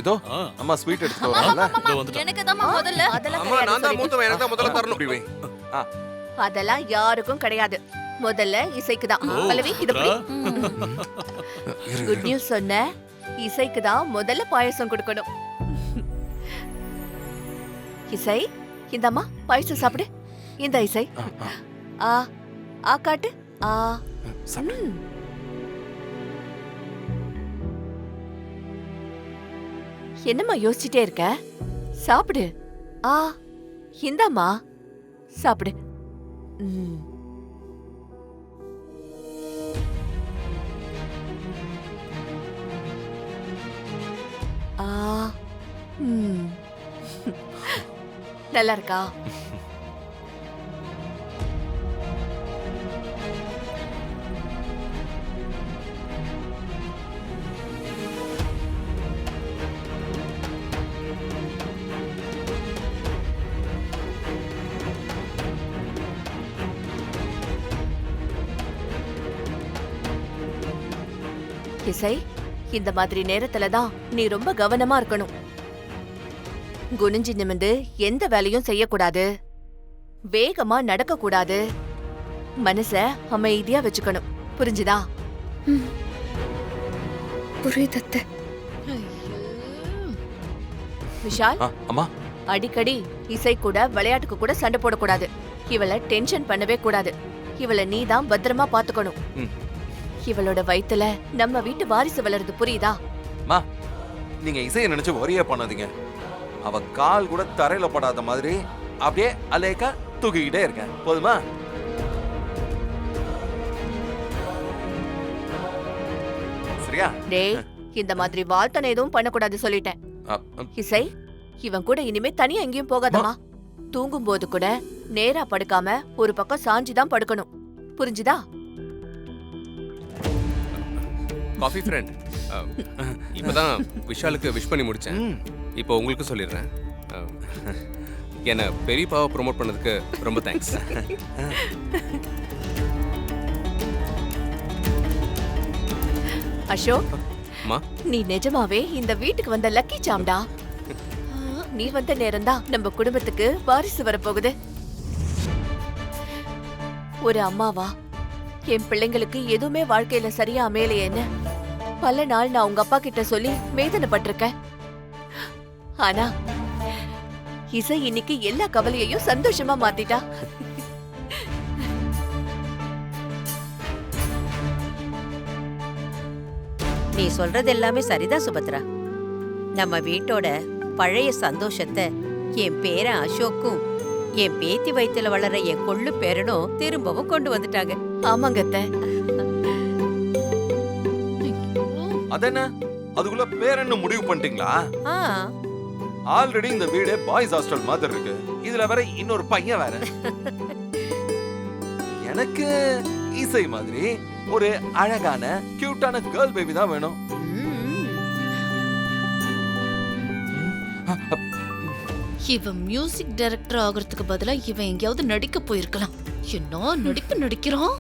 இதோ அம்மா ஸ்வீட் எடுத்துட்டு வரல. எனக்கு தான் முதல்ல. அம்மா நான் தான் மூத்தவன், எனக்கு தான் முதல்ல தரணும். இப்படி வை. அதெல்லாம் யாருக்கும் கிடையாது. முதல்ல இசைக்கு தான். பல்லவி இது புடி. குட் நியூஸ் சொன்ன. இசைக்கு தான் முதல்ல பாயசம் கொடுக்கணும். இசை இந்தம்மா பாயசம் சாப்பிடு. இந்த இசை ஆ ஆ காட்டு. ஆ ம். என்னம்மா யோசிச்சுட்டே இருக்க? சாப்பிடு. ஆ இந்தாம்மா சாப்பிடு. ம். ஆ ம். நல்லா இருக்கா? இசை இந்த மாதிரி நேரத்துல தான் நீ ரொம்ப கவனமா இருக்கணும். குனிஞ்சு நிமிந்து எந்த வேலையும் செய்யக்கூடாது. வேகமா நடக்க கூடாது. மனச அமைதியா வச்சுக்கணும். புரிஞ்சுதா? புரியுது. விஷால் அம்மா அடிக்கடி இசை கூட விளையாட்டுக்கு கூட சண்டை போடக்கூடாது. இவளை டென்ஷன் பண்ணவே கூடாது. இவளை நீ தான் பத்திரமா பாத்துக்கணும். இவளோட வயித்துல நம்ம வீட்டு வாரிசு வளருது. புரியுதா? மா நீங்க இசையை நினைச்சு வரியே பண்ணாதீங்க. அவ கால் கூட தரையில படாத மாதிரி அப்படியே அலேக்கா தூக்கிக்கிட்டே இருக்கேன். போதுமா? சரியா? டேய் இந்த மாதிரி வாழ்த்தனை எதுவும் பண்ணக்கூடாது சொல்லிட்டேன். இசை இவன் கூட இனிமே தனியா எங்கேயும் போகாதம்மா. தூங்கும் போது கூட நேரா படுக்காம ஒரு பக்கம் சாஞ்சிதான் படுக்கணும். புரிஞ்சுதா? காஃபி ஃப்ரெண்ட், இப்பதான் விஷாலுக்கு விஷ் பண்ணி முடிச்சேன். இப்போ உங்களுக்கு சொல்லிடுறேன். என்னை பெரியப்பாவை ப்ரொமோட் பண்ணதுக்கு ரொம்ப தேங்க்ஸ். அசோக் அம்மா, நீ நிஜமாவே இந்த வீட்டுக்கு வந்த லக்கி சாம்டா. நீ வந்த நேரம்தான் நம்ம குடும்பத்துக்கு வாரிசு வரப்போகுது. ஒரு அம்மாவா என் பிள்ளைங்களுக்கு எதுவுமே வாழ்க்கையில சரியா அமையலையேன்னு பல நாள் நான் உங்க அப்பா கிட்ட சொல்லி வேதனைப்பட்டிருக்கேன். ஆனா இசை இன்னைக்கு எல்லா கவலையையும் சந்தோஷமா மாத்திட்டா. நீ சொல்றது எல்லாமே சரிதான் சுபத்ரா. நம்ம வீட்டோட பழைய சந்தோஷத்தை என் பேரன் அசோக்கும் என் பேத்தி வயித்துல வளர என் கொள்ளு பேரனும் திரும்பவும் கொண்டு வந்துட்டாங்க. ஆமாங்க அத்தை. அதென்ன அதுக்குள்ள பேரன்னு முடிவு பண்ணிட்டீங்களா? ஆ, ஆல்ரெடி இந்த வீடே பாய்ஸ் ஹாஸ்டல் மாதிரி இருக்கு. இதுல வேற இன்னொரு பையன் வேற. எனக்கு இசை மாதிரி ஒரு அழகான கியூட்டான கேர்ள் பேபி தான் வேணும். இவன் மியூசிக் டைரக்டர் ஆகிறதுக்கு பதிலா இவன் எங்கேயாவது நடிக்க போயிருக்கலாம். என்ன நடிப்பு நடிக்கிறான்.